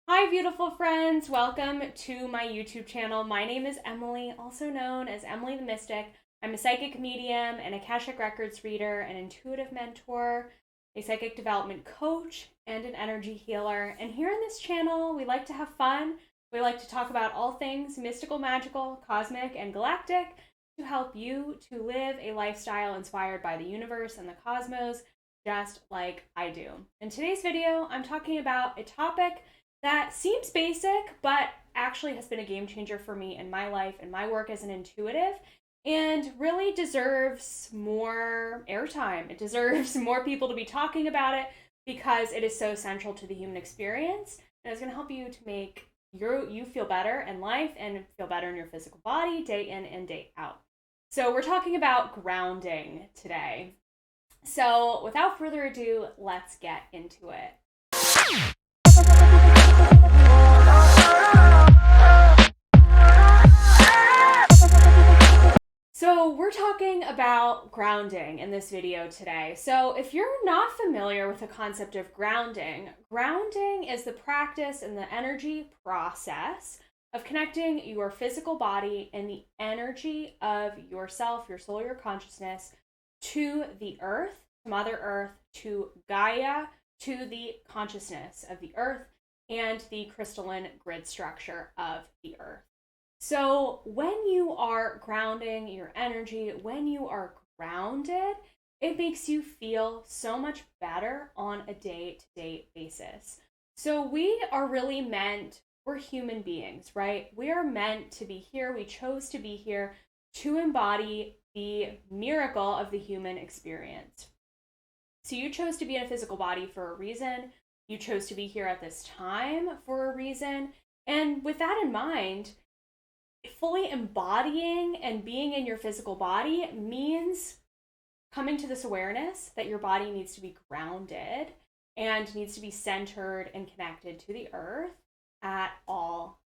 Hi, beautiful friends. Welcome to my YouTube channel. My name is Emily, also known as Emily the Mystic. I'm a psychic medium, an Akashic Records reader, an intuitive mentor, a psychic development coach, and an energy healer. And here on this channel, we like to have fun. We like to talk about all things mystical, magical, cosmic, and galactic to help you to live a lifestyle inspired by the universe and the cosmos, just like I do. In today's video, I'm talking about a topic that seems basic, but actually has been a game changer for me in my life and my work as an intuitive, and really deserves more airtime. It deserves more people to be talking about it because it is so central to the human experience, and it's going to help you to make you feel better in life and feel better in your physical body day in and day out. So we're talking about grounding today. So without further ado, let's get into it. So we're talking about grounding in this video today. So if you're not familiar with the concept of grounding, grounding is the practice and the energy process of connecting your physical body and the energy of yourself, your soul, your consciousness to the earth, to Mother Earth, to Gaia, to the consciousness of the earth and the crystalline grid structure of the earth. So when you are grounding your energy, when you are grounded, it makes you feel so much better on a day-to-day basis. So we are really we're human beings, right? We are meant to be here. We chose to be here to embody the miracle of the human experience. So you chose to be in a physical body for a reason. You chose to be here at this time for a reason. And with that in mind, fully embodying and being in your physical body means coming to this awareness that your body needs to be grounded and needs to be centered and connected to the earth at all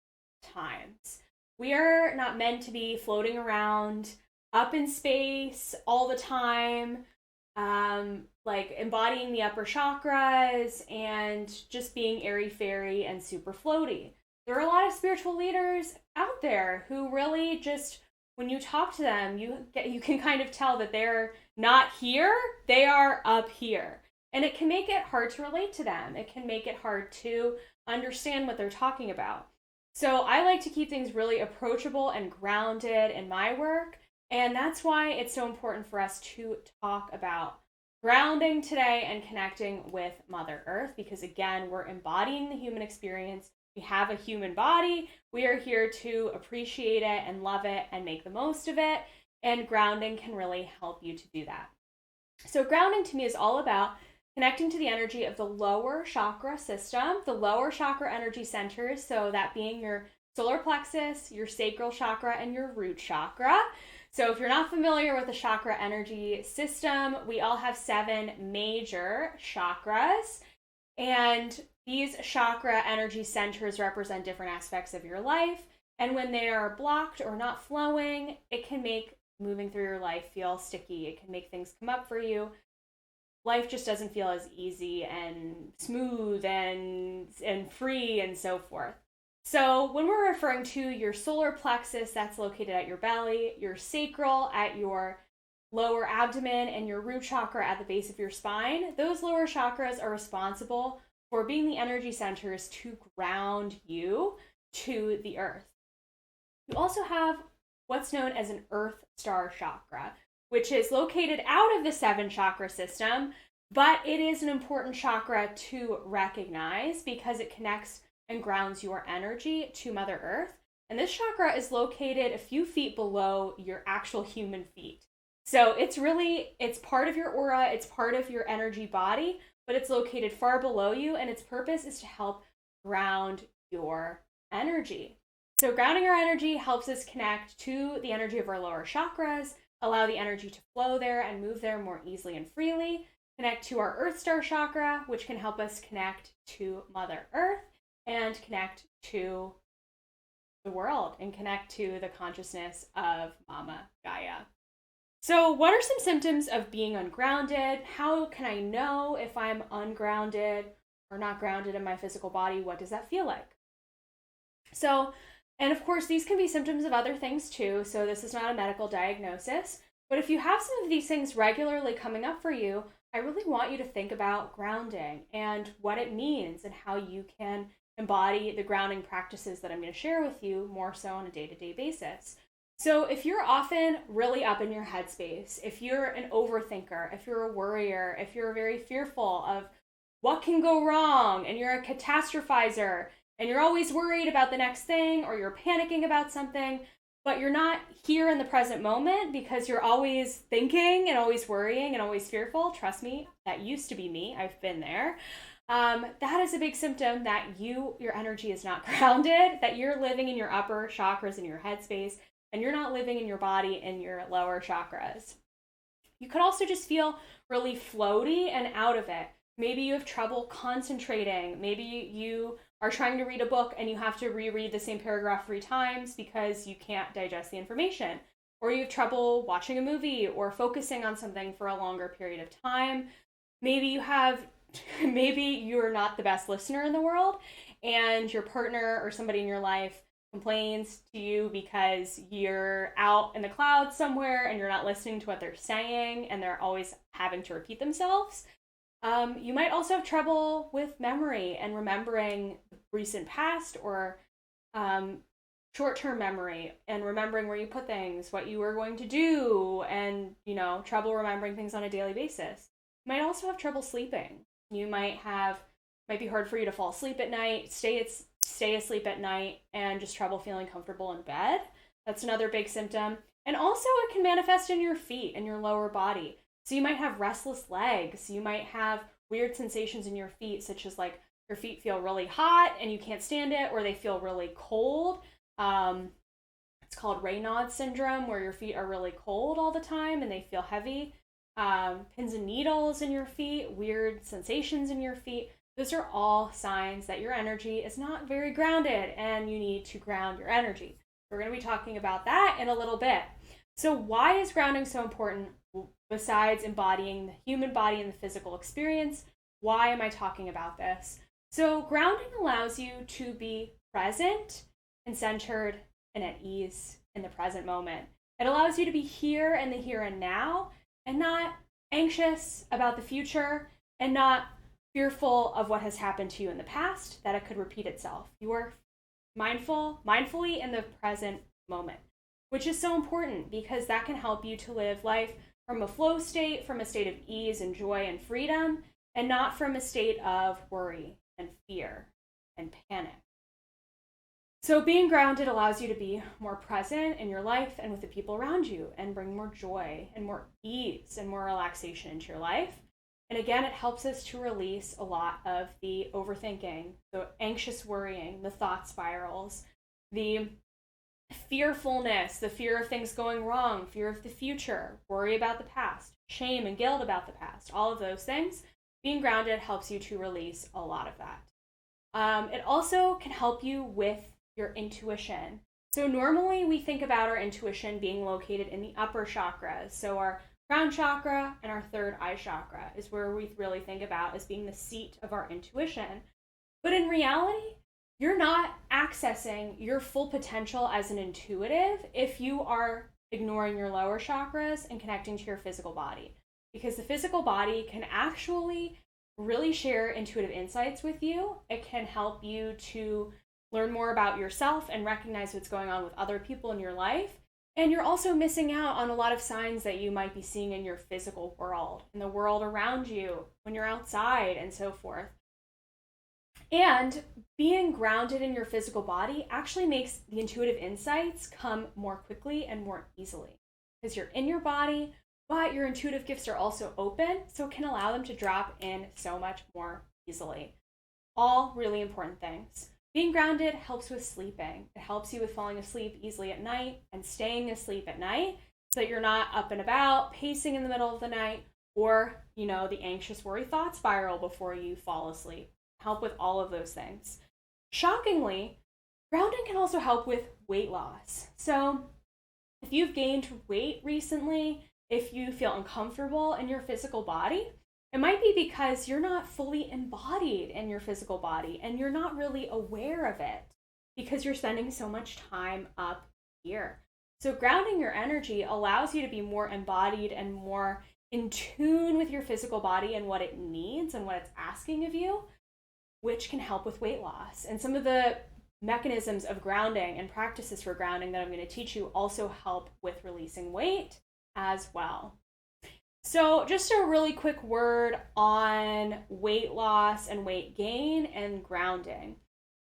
times. We are not meant to be floating around up in space all the time, like embodying the upper chakras and just being airy-fairy and super floaty. There are a lot of spiritual leaders out there who really just, when you talk to them, you can kind of tell that they're not here, they are up here. And it can make it hard to relate to them. It can make it hard to understand what they're talking about. So I like to keep things really approachable and grounded in my work. And that's why it's so important for us to talk about grounding today and connecting with Mother Earth, because again, we're embodying the human experience. We have a human body. We are here to appreciate it and love it and make the most of it. And grounding can really help you to do that. So grounding to me is all about connecting to the energy of the lower chakra system, the lower chakra energy centers. So that being your solar plexus, your sacral chakra, and your root chakra. So if you're not familiar with the chakra energy system, we all have 7 major chakras. And these chakra energy centers represent different aspects of your life. And when they are blocked or not flowing, it can make moving through your life feel sticky. It can make things come up for you. Life just doesn't feel as easy and smooth and free and so forth. So when we're referring to your solar plexus, that's located at your belly, your sacral at your lower abdomen, and your root chakra at the base of your spine, those lower chakras are responsible for being the energy centers to ground you to the earth. You also have what's known as an earth star chakra, which is located out of the 7 chakra system, but it is an important chakra to recognize because it connects and grounds your energy to Mother Earth. And this chakra is located a few feet below your actual human feet. So it's part of your aura, it's part of your energy body, but it's located far below you, and its purpose is to help ground your energy. So grounding our energy helps us connect to the energy of our lower chakras, allow the energy to flow there and move there more easily and freely, connect to our Earth Star chakra, which can help us connect to Mother Earth and connect to the world and connect to the consciousness of Mama Gaia. So what are some symptoms of being ungrounded? How can I know if I'm ungrounded? or not grounded in my physical body, what does that feel like? So, and of course, these can be symptoms of other things too. So, this is not a medical diagnosis. But if you have some of these things regularly coming up for you, I really want you to think about grounding and what it means and how you can embody the grounding practices that I'm going to share with you more so on a day-to-day basis. So if you're often really up in your headspace, if you're an overthinker, if you're a worrier, if you're very fearful of what can go wrong and you're a catastrophizer and you're always worried about the next thing or you're panicking about something, but you're not here in the present moment because you're always thinking and always worrying and always fearful, trust me, that used to be me. I've been there. That is a big symptom that your energy is not grounded, that you're living in your upper chakras in your headspace, and you're not living in your body in your lower chakras. You could also just feel really floaty and out of it. Maybe you have trouble concentrating. Maybe you are trying to read a book and you have to reread the same paragraph 3 times because you can't digest the information. Or you have trouble watching a movie or focusing on something for a longer period of time. Maybe you're not the best listener in the world and your partner or somebody in your life complains to you because you're out in the clouds somewhere and you're not listening to what they're saying and they're always having to repeat themselves. You might also have trouble with memory and remembering recent past or short-term memory and remembering where you put things, what you were going to do, and, trouble remembering things on a daily basis. You might also have trouble sleeping. Might be hard for you to fall asleep at night, stay asleep at night, and just trouble feeling comfortable in bed. That's another big symptom. And also it can manifest in your feet and your lower body. So you might have restless legs. You might have weird sensations in your feet, such as like your feet feel really hot and you can't stand it, or they feel really cold. It's called Raynaud's syndrome, where your feet are really cold all the time and they feel heavy. Pins and needles in your feet, weird sensations in your feet. Those are all signs that your energy is not very grounded and you need to ground your energy. We're going to be talking about that in a little bit. So why is grounding so important besides embodying the human body and the physical experience? Why am I talking about this? So grounding allows you to be present and centered and at ease in the present moment. It allows you to be here in the here and now and not anxious about the future and not fearful of what has happened to you in the past, that it could repeat itself. You are mindfully in the present moment, which is so important because that can help you to live life from a flow state, from a state of ease and joy and freedom, and not from a state of worry and fear and panic. So being grounded allows you to be more present in your life and with the people around you and bring more joy and more ease and more relaxation into your life. And again, it helps us to release a lot of the overthinking, the anxious worrying, the thought spirals, the fearfulness, the fear of things going wrong, fear of the future, worry about the past, shame and guilt about the past, all of those things. Being grounded helps you to release a lot of that. It also can help you with your intuition. So normally we think about our intuition being located in the upper chakras. So our crown chakra and our third eye chakra is where we really think about as being the seat of our intuition. But in reality, you're not accessing your full potential as an intuitive if you are ignoring your lower chakras and connecting to your physical body. Because the physical body can actually really share intuitive insights with you. It can help you to learn more about yourself and recognize what's going on with other people in your life. And you're also missing out on a lot of signs that you might be seeing in your physical world, in the world around you, when you're outside, and so forth. And being grounded in your physical body actually makes the intuitive insights come more quickly and more easily. Because you're in your body, but your intuitive gifts are also open, so it can allow them to drop in so much more easily. All really important things. Being grounded helps with sleeping. It helps you with falling asleep easily at night and staying asleep at night so that you're not up and about, pacing in the middle of the night, or, the anxious worry thought spiral before you fall asleep. Help with all of those things. Shockingly, grounding can also help with weight loss. So if you've gained weight recently, if you feel uncomfortable in your physical body, It might be because you're not fully embodied in your physical body and you're not really aware of it because you're spending so much time up here. So, grounding your energy allows you to be more embodied and more in tune with your physical body and what it needs and what it's asking of you, which can help with weight loss. And some of the mechanisms of grounding and practices for grounding that I'm going to teach you also help with releasing weight as well. So, just a really quick word on weight loss and weight gain and grounding.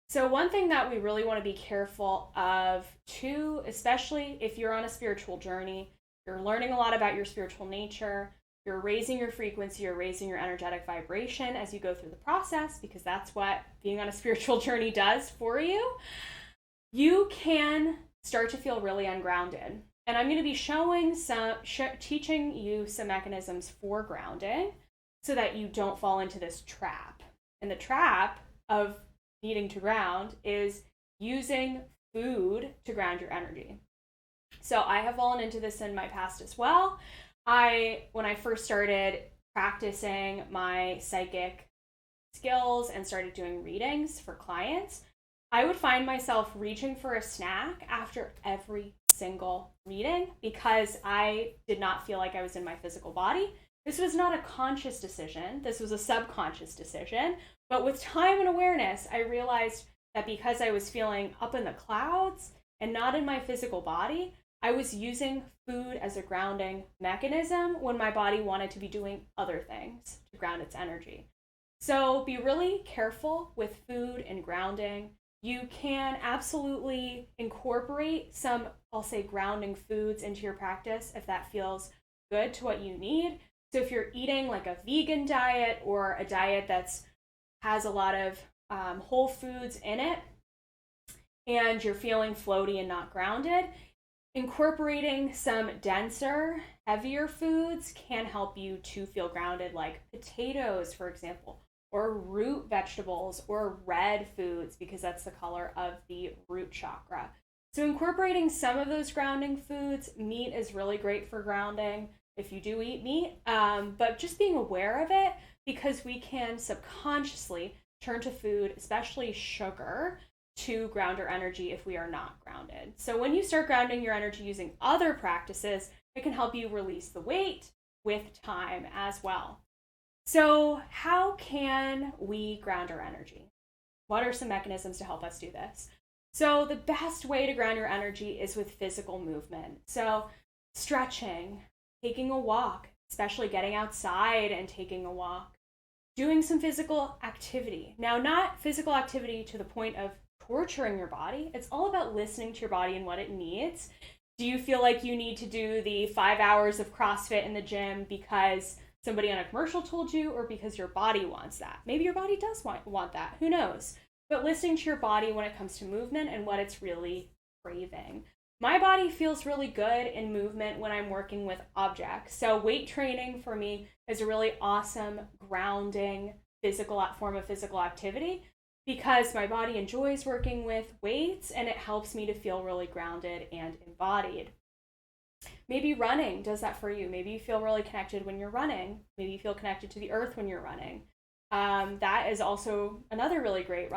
So, one thing that we really want to be careful of too, especially if you're on a spiritual journey, you're learning a lot about your spiritual nature, you're raising your frequency, you're raising your energetic vibration as you go through the process, because that's what being on a spiritual journey does for you. You can start to feel really ungrounded. And I'm going to be teaching you some mechanisms for grounding so that you don't fall into this trap. And the trap of needing to ground is using food to ground your energy. So I have fallen into this in my past as well. When I first started practicing my psychic skills and started doing readings for clients, I would find myself reaching for a snack after every single reading because I did not feel like I was in my physical body. This was not a conscious decision. This was a subconscious decision. But with time and awareness, I realized that because I was feeling up in the clouds and not in my physical body, I was using food as a grounding mechanism when my body wanted to be doing other things to ground its energy. So be really careful with food and grounding. You can absolutely incorporate some, I'll say, grounding foods into your practice if that feels good to what you need. So if you're eating like a vegan diet or a diet that's has a lot of whole foods in it and you're feeling floaty and not grounded, incorporating some denser, heavier foods can help you to feel grounded, like potatoes, for example, or root vegetables or red foods, because that's the color of the root chakra. So incorporating some of those grounding foods, meat is really great for grounding if you do eat meat, but just being aware of it, because we can subconsciously turn to food, especially sugar, to ground our energy if we are not grounded. So when you start grounding your energy using other practices, it can help you release the weight with time as well. So how can we ground our energy? What are some mechanisms to help us do this? So the best way to ground your energy is with physical movement. So stretching, taking a walk, especially getting outside and taking a walk, doing some physical activity. Now, not physical activity to the point of torturing your body. It's all about listening to your body and what it needs. Do you feel like you need to do the 5 hours of CrossFit in the gym because somebody on a commercial told you, or because your body wants that? Maybe your body does want that. Who knows? But listening to your body when it comes to movement and what it's really craving. My body feels really good in movement when I'm working with objects. So weight training for me is a really awesome grounding form of physical activity, because my body enjoys working with weights and it helps me to feel really grounded and embodied. Maybe running does that for you. Maybe you feel really connected when you're running. Maybe you feel connected to the earth when you're running. That is also another really great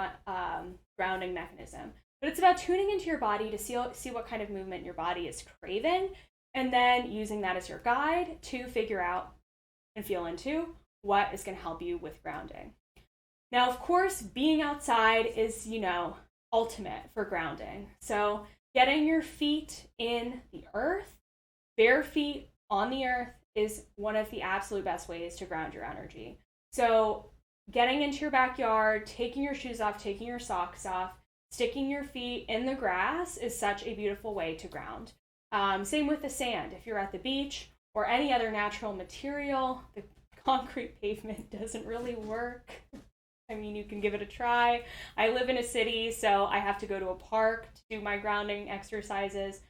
grounding mechanism. But it's about tuning into your body to see what kind of movement your body is craving, and then using that as your guide to figure out and feel into what is going to help you with grounding. Now, of course, being outside is, ultimate for grounding. So getting your feet in the earth, bare feet on the earth, is one of the absolute best ways to ground your energy. So getting into your backyard, taking your shoes off, taking your socks off, sticking your feet in the grass is such a beautiful way to ground. Same with the sand. If you're at the beach or any other natural material, the concrete pavement doesn't really work. I mean, you can give it a try. I live in a city, so I have to go to a park to do my grounding exercises.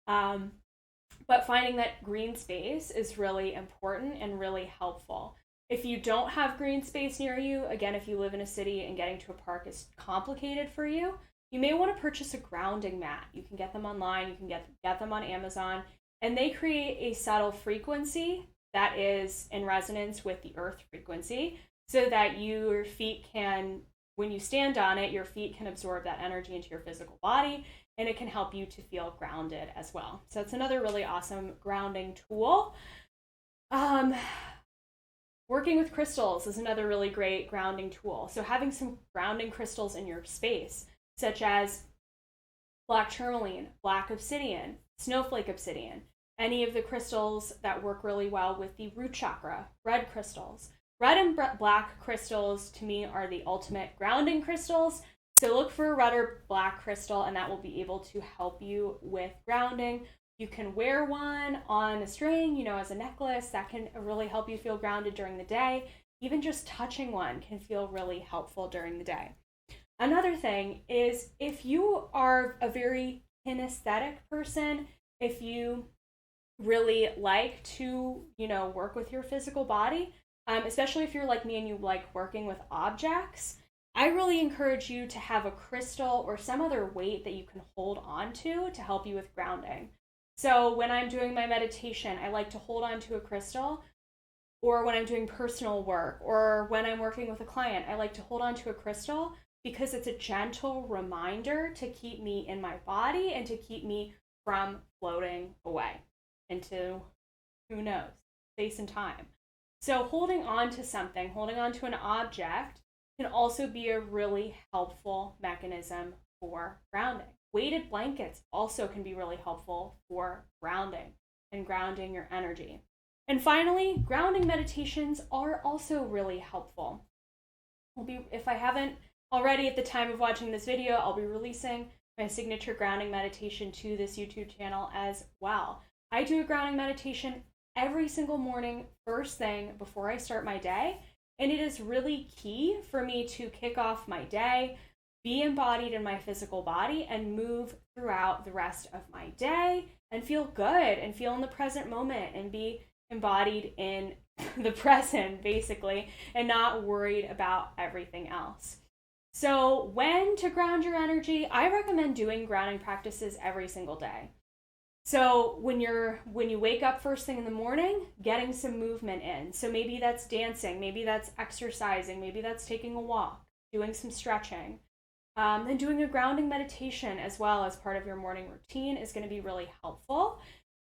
But finding that green space is really important and really helpful. If you don't have green space near you, again, if you live in a city and getting to a park is complicated for you, you may want to purchase a grounding mat. You can get them online, you can get them on Amazon, and they create a subtle frequency that is in resonance with the earth frequency, so that your feet can, when you stand on it, your feet can absorb that energy into your physical body, and it can help you to feel grounded as well. So it's another really awesome grounding tool. Working with crystals is another really great grounding tool. So having some grounding crystals in your space, such as black tourmaline, black obsidian, snowflake obsidian, any of the crystals that work really well with the root chakra, red crystals. Red and black crystals, to me, are the ultimate grounding crystals. So look for a red or black crystal, and that will be able to help you with grounding. You can wear one on a string, as a necklace. That can really help you feel grounded during the day. Even just touching one can feel really helpful during the day. Another thing is, if you are a very kinesthetic person, if you really like to, work with your physical body, especially if you're like me and you like working with objects, I really encourage you to have a crystal or some other weight that you can hold on to help you with grounding. So when I'm doing my meditation, I like to hold on to a crystal, or when I'm doing personal work, or when I'm working with a client, I like to hold on to a crystal because it's a gentle reminder to keep me in my body and to keep me from floating away into, who knows, space and time. So holding on to something, holding on to an object, can also be a really helpful mechanism for grounding. Weighted blankets also can be really helpful for grounding and grounding your energy. And finally, grounding meditations are also really helpful. If I haven't already at the time of watching this video, I'll be releasing my signature grounding meditation to this YouTube channel as well. I do a grounding meditation every single morning, first thing before I start my day. And it is really key for me to kick off my day, be embodied in my physical body, and move throughout the rest of my day and feel good and feel in the present moment and be embodied in the present, basically, and not worried about everything else. So when to ground your energy, I recommend doing grounding practices every single day. So when you wake up first thing in the morning, getting some movement in. So maybe that's dancing, maybe that's exercising, maybe that's taking a walk, doing some stretching. Then doing a grounding meditation as well as part of your morning routine is going to be really helpful.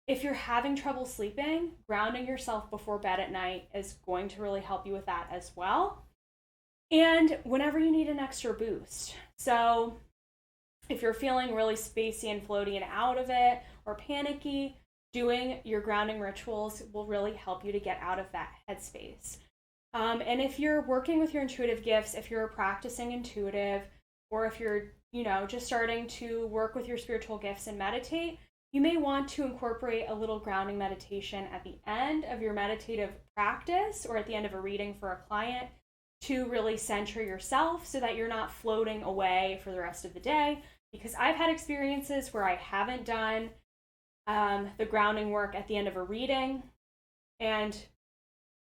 If you're having trouble sleeping, grounding yourself before bed at night is going to really help you with that as well. And whenever you need an extra boost. So if you're feeling really spacey and floaty and out of it or panicky, doing your grounding rituals will really help you to get out of that headspace. And if you're working with your intuitive gifts, if you're practicing intuitive, or if you're, just starting to work with your spiritual gifts and meditate, you may want to incorporate a little grounding meditation at the end of your meditative practice or at the end of a reading for a client to really center yourself so that you're not floating away for the rest of the day. Because I've had experiences where I haven't done the grounding work at the end of a reading, and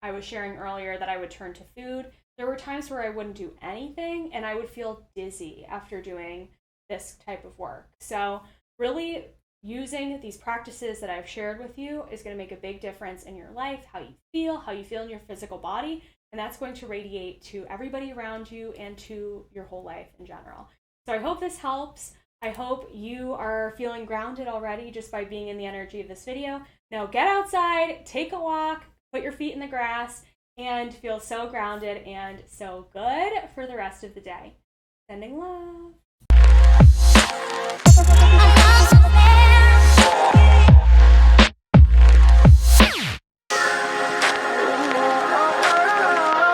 I was sharing earlier that I would turn to food. There were times where I wouldn't do anything and I would feel dizzy after doing this type of work. So really using these practices that I've shared with you is going to make a big difference in your life, how you feel in your physical body, and that's going to radiate to everybody around you and to your whole life in general. So I hope this helps. I hope you are feeling grounded already just by being in the energy of this video. Now get outside, take a walk, put your feet in the grass, and feel so grounded and so good for the rest of the day. Sending love.